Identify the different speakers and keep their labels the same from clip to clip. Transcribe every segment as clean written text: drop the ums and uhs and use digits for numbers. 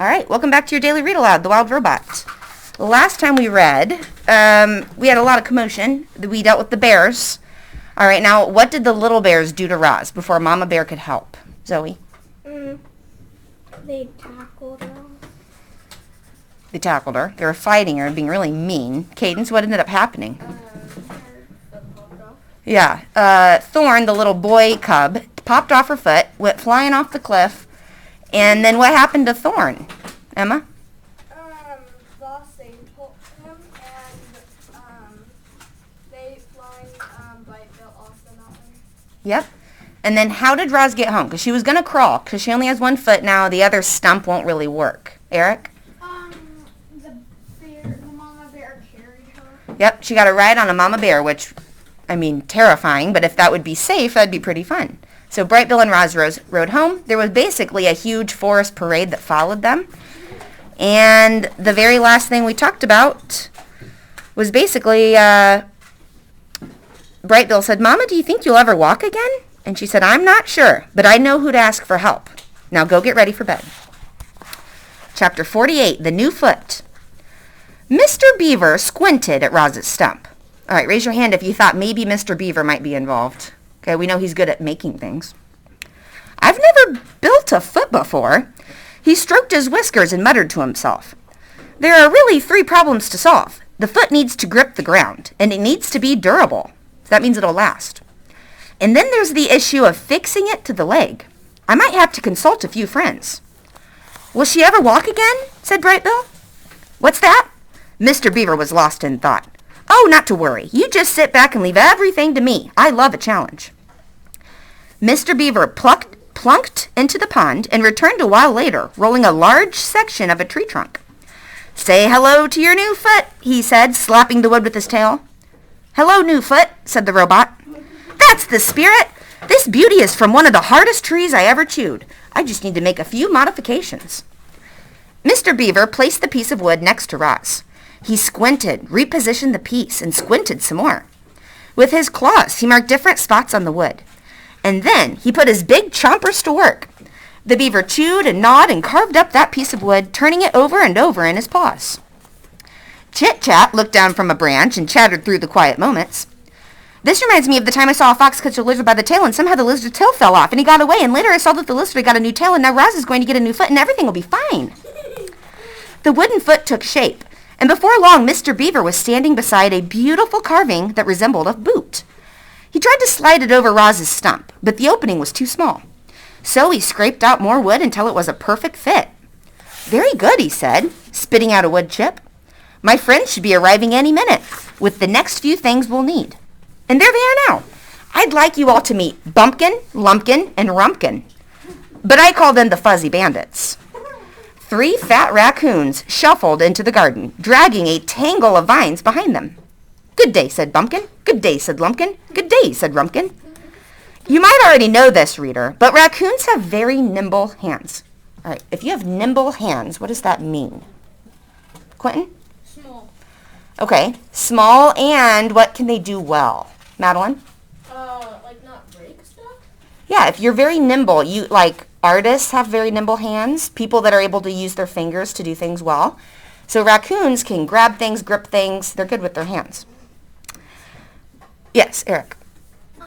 Speaker 1: All right, welcome back to your daily read aloud, The Wild Robot. Last time we read, we had a lot of commotion. We dealt with the bears. All right, now what did the little bears do to Roz before Mama Bear could help? Zoe?
Speaker 2: They tackled her.
Speaker 1: They tackled her. They were fighting her and being really mean. Cadence, what ended up happening? Yeah, Thorn, the little boy cub, popped off her foot, went flying off the cliff, and then what happened to Thorn? Emma?
Speaker 2: They told him, and they flying by Bill Austin mountain.
Speaker 1: Yep. And then how did Roz get home? Because she was going to crawl, because she only has one foot now. The other stump won't really work. Eric?
Speaker 2: The mama bear carried her.
Speaker 1: Yep, she got a ride on a mama bear, which, I mean, terrifying, but if that would be safe, that'd be pretty fun. So Bright Bill and Roz rode home. There was basically a huge forest parade that followed them. And the very last thing we talked about was basically, Bright Bill said, "Mama, do you think you'll ever walk again?" And she said, "I'm not sure, but I know who to ask for help. Now go get ready for bed." Chapter 48, The New Foot. Mr. Beaver squinted at Roz's stump. All right, raise your hand if you thought maybe Mr. Beaver might be involved. Okay, we know he's good at making things. "I've never built a foot before." He stroked his whiskers and muttered to himself. "There are really 3 problems to solve. The foot needs to grip the ground, and it needs to be durable. That means it'll last. And then there's the issue of fixing it to the leg. I might have to consult a few friends." "Will she ever walk again?" said Bright Bill. "What's that?" Mr. Beaver was lost in thought. "Oh, not to worry. You just sit back and leave everything to me. I love a challenge." Mr. Beaver plunked into the pond and returned a while later, rolling a large section of a tree trunk. "Say hello to your new foot," he said, slapping the wood with his tail. "Hello, new foot," said the robot. "That's the spirit. This beauty is from one of the hardest trees I ever chewed. I just need to make a few modifications." Mr. Beaver placed the piece of wood next to Roz. He squinted, repositioned the piece, and squinted some more. With his claws, he marked different spots on the wood. And then he put his big chompers to work. The beaver chewed and gnawed and carved up that piece of wood, turning it over and over in his paws. Chit-Chat looked down from a branch and chattered through the quiet moments. "This reminds me of the time I saw a fox catch a lizard by the tail, and somehow the lizard's tail fell off, and he got away, and later I saw that the lizard got a new tail, and now Roz is going to get a new foot, and everything will be fine." The wooden foot took shape, and before long Mr. Beaver was standing beside a beautiful carving that resembled a boot. He tried to slide it over Roz's stump, but the opening was too small. So he scraped out more wood until it was a perfect fit. "Very good," he said, spitting out a wood chip. "My friends should be arriving any minute, with the next few things we'll need." And there they are now. I'd like you all to meet Bumpkin, Lumpkin, and Rumpkin. But I call them the Fuzzy Bandits. 3 fat raccoons shuffled into the garden, dragging a tangle of vines behind them. "Good day," said Bumpkin. "Good day," said Lumpkin. "Good day," said Rumpkin. You might already know this, reader, but raccoons have very nimble hands. All right, if you have nimble hands, what does that mean? Quentin?
Speaker 2: Small.
Speaker 1: Okay, small, and what can they do well? Madeline?
Speaker 2: Like not break stuff?
Speaker 1: Yeah, if you're very nimble, artists have very nimble hands, people that are able to use their fingers to do things well. So raccoons can grab things, grip things, they're good with their hands. Yes, Eric?
Speaker 2: So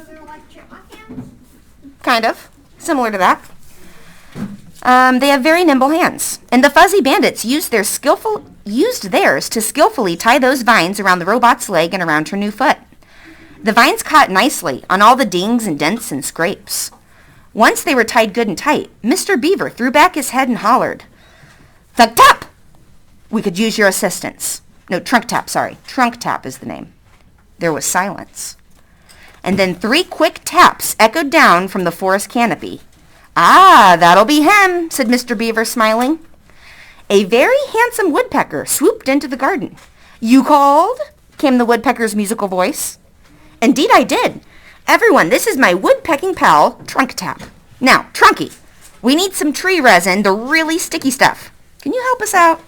Speaker 2: they're like chipmunk hands?
Speaker 1: Kind of. Similar to that. They have very nimble hands. And the Fuzzy Bandits used theirs to skillfully tie those vines around the robot's leg and around her new foot. The vines caught nicely on all the dings and dents and scrapes. Once they were tied good and tight, Mr. Beaver threw back his head and hollered, "Thug tap! We could use your assistance." No, Trunk Tap, sorry. Trunk Tap is the name. There was silence. And then 3 quick taps echoed down from the forest canopy. "Ah, that'll be him," said Mr. Beaver, smiling. A very handsome woodpecker swooped into the garden. "You called?" came the woodpecker's musical voice. "Indeed I did. Everyone, this is my woodpecking pal, Trunk Tap. Now, Trunky, we need some tree resin, the really sticky stuff. Can you help us out?"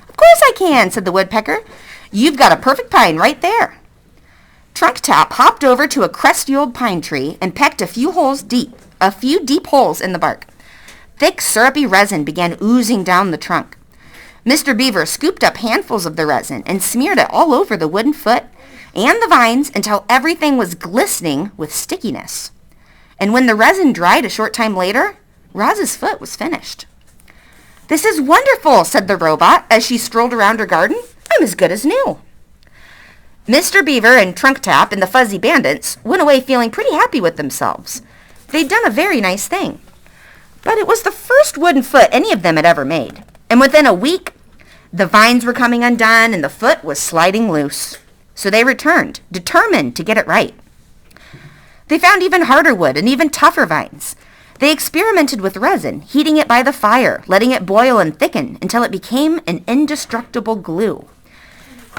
Speaker 1: "Of course I can," said the woodpecker. "You've got a perfect pine right there." Trunk Tap hopped over to a crusty old pine tree and pecked a few deep holes in the bark. Thick, syrupy resin began oozing down the trunk. Mr. Beaver scooped up handfuls of the resin and smeared it all over the wooden foot and the vines until everything was glistening with stickiness. And when the resin dried a short time later, Roz's foot was finished. "This is wonderful," said the robot as she strolled around her garden. "I'm as good as new." Mr. Beaver and Trunk Tap and the Fuzzy Bandits went away feeling pretty happy with themselves. They'd done a very nice thing. But it was the first wooden foot any of them had ever made. And within a week, the vines were coming undone and the foot was sliding loose. So they returned, determined to get it right. They found even harder wood and even tougher vines. They experimented with resin, heating it by the fire, letting it boil and thicken until it became an indestructible glue.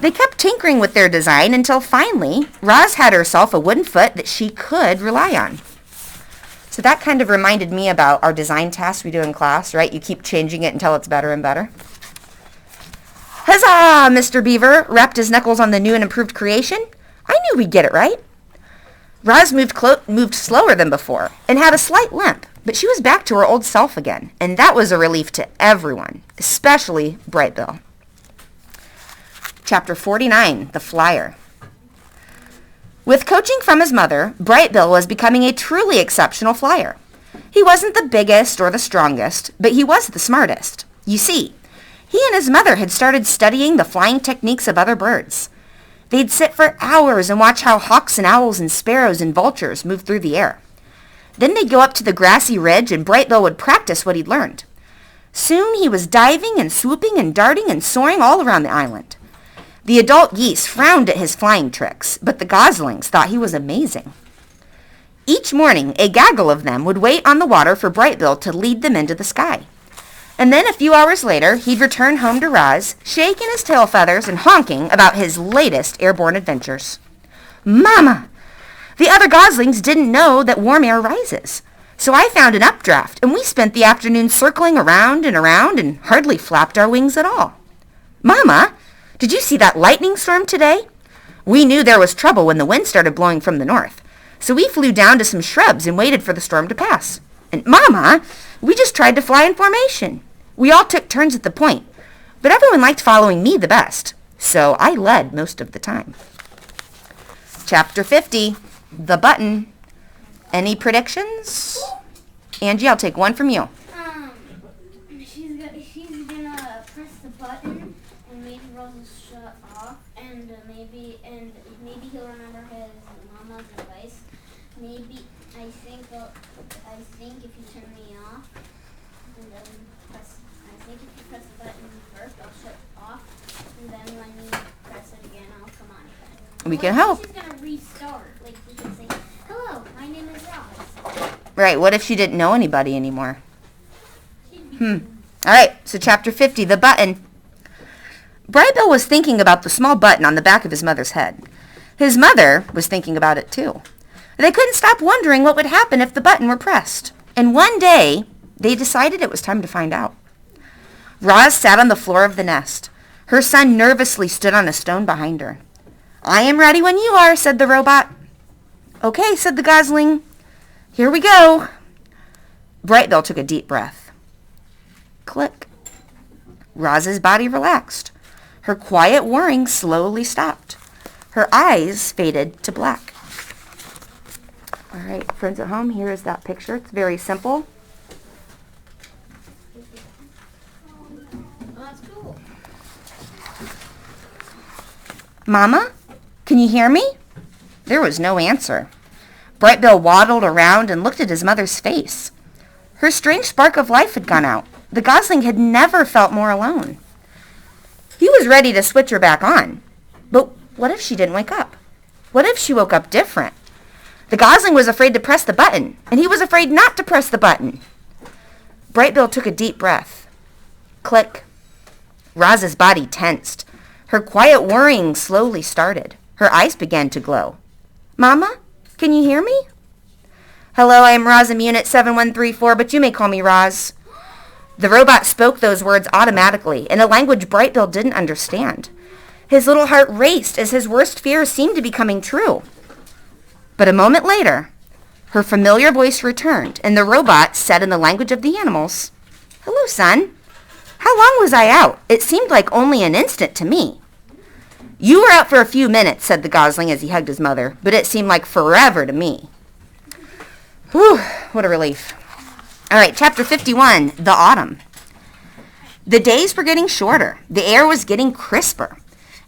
Speaker 1: They kept tinkering with their design until finally, Roz had herself a wooden foot that she could rely on. So that kind of reminded me about our design tasks we do in class, right? You keep changing it until it's better and better. "Huzzah!" Mr. Beaver rapped his knuckles on the new and improved creation. "I knew we'd get it right." Roz moved slower than before and had a slight limp, but she was back to her old self again, and that was a relief to everyone, especially Bright Bill. Chapter 49, The Flyer. With coaching from his mother, Bright Bill was becoming a truly exceptional flyer. He wasn't the biggest or the strongest, but he was the smartest. You see, he and his mother had started studying the flying techniques of other birds. They'd sit for hours and watch how hawks and owls and sparrows and vultures moved through the air. Then they'd go up to the grassy ridge and Bright Bill would practice what he'd learned. Soon he was diving and swooping and darting and soaring all around the island. The adult geese frowned at his flying tricks, but the goslings thought he was amazing. Each morning, a gaggle of them would wait on the water for Bright Bill to lead them into the sky. And then a few hours later, he'd return home to Roz, shaking his tail feathers and honking about his latest airborne adventures. "Mama! The other goslings didn't know that warm air rises. So I found an updraft, and we spent the afternoon circling around and hardly flapped our wings at all. Mama, did you see that lightning storm today? We knew there was trouble when the wind started blowing from the north. So we flew down to some shrubs and waited for the storm to pass. And Mama, we just tried to fly in formation. We all took turns at the point, but everyone liked following me the best, so I led most of the time." Chapter 50, The Button. Any predictions? Angie, I'll take one from you.
Speaker 3: She's gonna press the button and maybe Rose will shut off and maybe he'll remember his mama's advice. Maybe I think if you turn me off and then if you press the button first, I'll shut off, and then when you press it again, I'll come on again.
Speaker 1: We can help.
Speaker 3: She's gonna restart. Like we can say, "Hello, my name is Roz."
Speaker 1: Right, what if she didn't know anybody anymore? All right, so chapter 50, The Button. Bright Bill was thinking about the small button on the back of his mother's head. His mother was thinking about it too. They couldn't stop wondering what would happen if the button were pressed. And one day, they decided it was time to find out. Roz sat on the floor of the nest. Her son nervously stood on a stone behind her. "I am ready when you are," said the robot. "Okay," said the gosling. "Here we go." Bright Bill took a deep breath. Click. Roz's body relaxed. Her quiet whirring slowly stopped. Her eyes faded to black. All right, friends at home, here is that picture. It's very simple.
Speaker 3: That's cool.
Speaker 1: "Mama, can you hear me?" There was no answer. Bright Bill waddled around and looked at his mother's face. Her strange spark of life had gone out. The gosling had never felt more alone. He was ready to switch her back on. But what if she didn't wake up? What if she woke up different? The gosling was afraid to press the button, and he was afraid not to press the button. Bright Bill took a deep breath. Click. Roz's body tensed. Her quiet whirring slowly started. Her eyes began to glow. "Mama, can you hear me?" "Hello, I am Roz in Unit 7134, but you may call me Roz." The robot spoke those words automatically, in a language Bright Bill didn't understand. His little heart raced as his worst fears seemed to be coming true. But a moment later, her familiar voice returned, and the robot said in the language of the animals, Hello, son. How long was I out? It seemed like only an instant to me. You were out for a few minutes, said the gosling as he hugged his mother, but it seemed like forever to me. Whew, what a relief. All right, chapter 51, the autumn. The days were getting shorter. The air was getting crisper.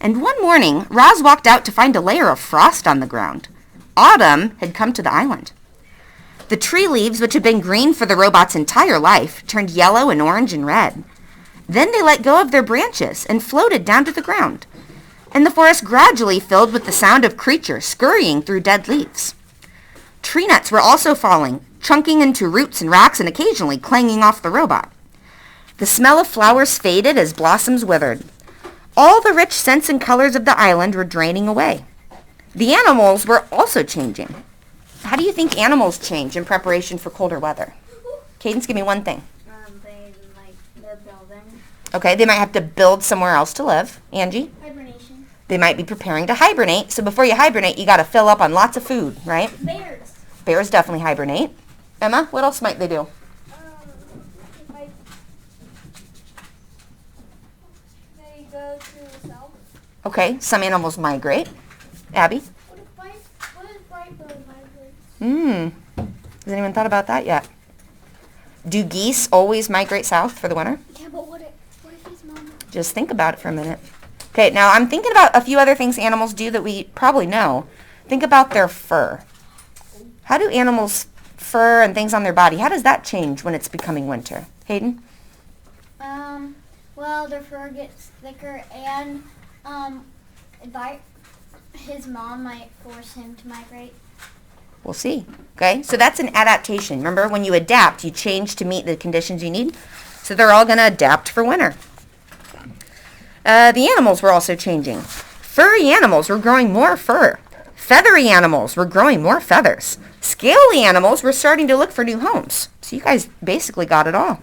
Speaker 1: And one morning, Roz walked out to find a layer of frost on the ground. Autumn had come to the island. The tree leaves, which had been green for the robot's entire life, turned yellow and orange and red. Then they let go of their branches and floated down to the ground. And the forest gradually filled with the sound of creatures scurrying through dead leaves. Tree nuts were also falling, chunking into roots and rocks and occasionally clanging off the robot. The smell of flowers faded as blossoms withered. All the rich scents and colors of the island were draining away. The animals were also changing. How do you think animals change in preparation for colder weather? Cadence, give me one thing.
Speaker 3: They're building.
Speaker 1: Okay, they might have to build somewhere else to live. Angie?
Speaker 3: Hibernation.
Speaker 1: They might be preparing to hibernate. So before you hibernate, you got to fill up on lots of food, right?
Speaker 3: Bears.
Speaker 1: Bears definitely hibernate. Emma, what else might they do?
Speaker 2: Like, they go to the south.
Speaker 1: Okay, some animals migrate. Abby?
Speaker 2: What is Brightbill migrate?
Speaker 1: Has anyone thought about that yet? Do geese always migrate south for the winter?
Speaker 3: Yeah, but what if his mama?
Speaker 1: Just think about it for a minute. Okay, now I'm thinking about a few other things animals do that we probably know. Think about their fur. How do animals' fur and things on their body, how does that change when it's becoming winter? Hayden?
Speaker 3: Well, their fur gets thicker, and his mom might force him to migrate.
Speaker 1: We'll see. Okay, so that's an adaptation. Remember, when you adapt, you change to meet the conditions you need. So they're all going to adapt for winter. The animals were also changing. Furry animals were growing more fur. Feathery animals were growing more feathers. Scaly animals were starting to look for new homes. So you guys basically got it all.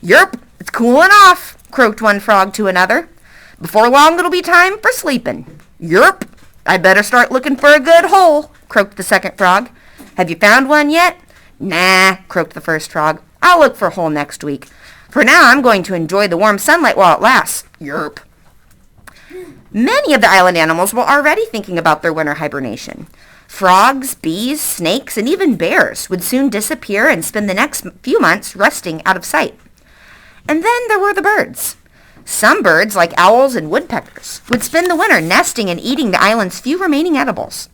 Speaker 1: Yerp, it's cooling off, croaked one frog to another. Before long it'll be time for sleeping. Yerp, I better start looking for a good hole, croaked the second frog. Have you found one yet? Nah, croaked the first frog. I'll look for a hole next week. For now I'm going to enjoy the warm sunlight while it lasts. Yerp. Many of the island animals were already thinking about their winter hibernation. Frogs, bees, snakes, and even bears would soon disappear and spend the next few months resting out of sight. And then there were the birds. Some birds, like owls and woodpeckers, would spend the winter nesting and eating the island's few remaining edibles.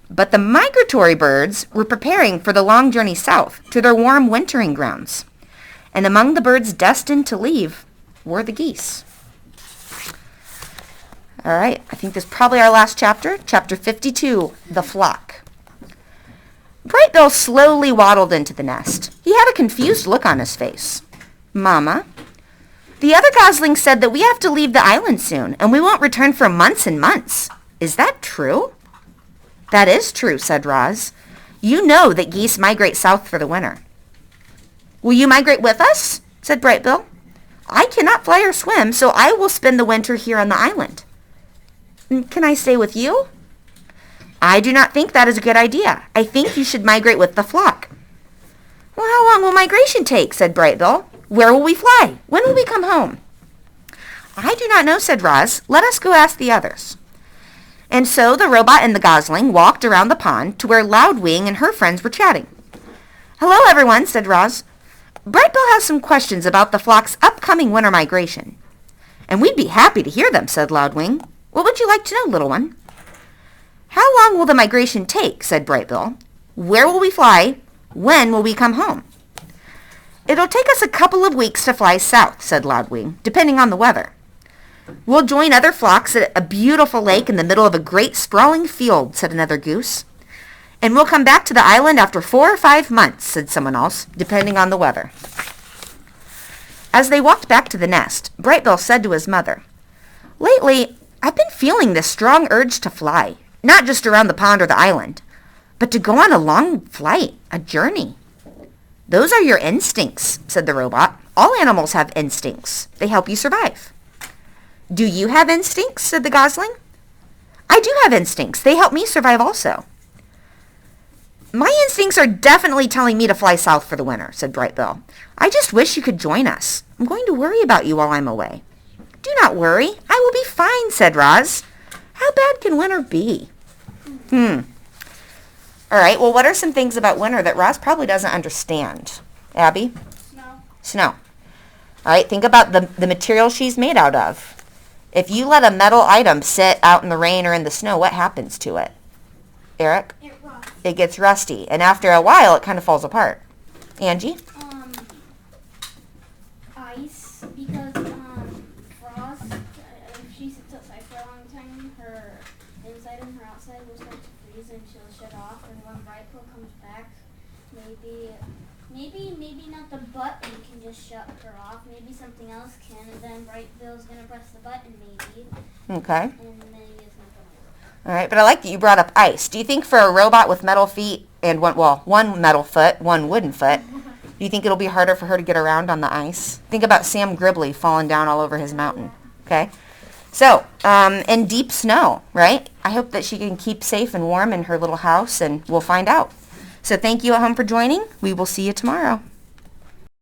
Speaker 1: But the migratory birds were preparing for the long journey south to their warm wintering grounds. And among the birds destined to leave were the geese. All right, I think this is probably our last chapter, chapter 52, the flock. Brightbill slowly waddled into the nest. He had a confused look on his face. Mama, the other goslings said that we have to leave the island soon, and we won't return for months and months. Is that true? That is true, said Roz. You know that geese migrate south for the winter. Will you migrate with us? Said Brightbill. I cannot fly or swim, so I will spend the winter here on the island. Can I stay with you? I do not think that is a good idea. I think you should migrate with the flock. Well, how long will migration take? Said Brightbill. Where will we fly? When will we come home? I do not know, said Roz. Let us go ask the others. And so the robot and the gosling walked around the pond to where Loudwing and her friends were chatting. Hello, everyone, said Roz. Brightbill has some questions about the flock's upcoming winter migration. And we'd be happy to hear them, said Loudwing. What would you like to know, little one? How long will the migration take? Said Brightbill. Where will we fly? When will we come home? It'll take us a couple of weeks to fly south, said Loudwing, depending on the weather. We'll join other flocks at a beautiful lake in the middle of a great sprawling field, said another goose. And we'll come back to the island after 4 or 5 months, said someone else, depending on the weather. As they walked back to the nest, Brightbill said to his mother, Lately, I've been feeling this strong urge to fly, not just around the pond or the island, but to go on a long flight, a journey. Those are your instincts, said the robot. All animals have instincts. They help you survive. Do you have instincts? Said the gosling. I do have instincts. They help me survive also. My instincts are definitely telling me to fly south for the winter, said Bright Bill. I just wish you could join us. I'm going to worry about you while I'm away. Do not worry. I will be fine, said Roz. How bad can winter be? All right, well, what are some things about winter that Roz probably doesn't understand? Abby? Snow. All right, think about the material she's made out of. If you let a metal item sit out in the rain or in the snow, what happens to it? Eric?
Speaker 2: It rots.
Speaker 1: It gets rusty, and after a while, it kind of falls apart. Angie?
Speaker 3: Ice, because frost, if she sits outside for a long time, her inside and her outside will start to freeze and she'll shut off. And when Bright Bill comes back, maybe not the button can just shut her off. Maybe something else can, and then Bright Bill's gonna press the button maybe,
Speaker 1: Okay.
Speaker 3: and then it's not gonna work.
Speaker 1: All right, but I like that you brought up ice. Do you think for a robot with metal feet and one metal foot, one wooden foot, do you think it'll be harder for her to get around on the ice? Think about Sam Gribley falling down all over his mountain. Okay. So, in deep snow, right? I hope that she can keep safe and warm in her little house, and we'll find out. So thank you at home for joining. We will see you tomorrow.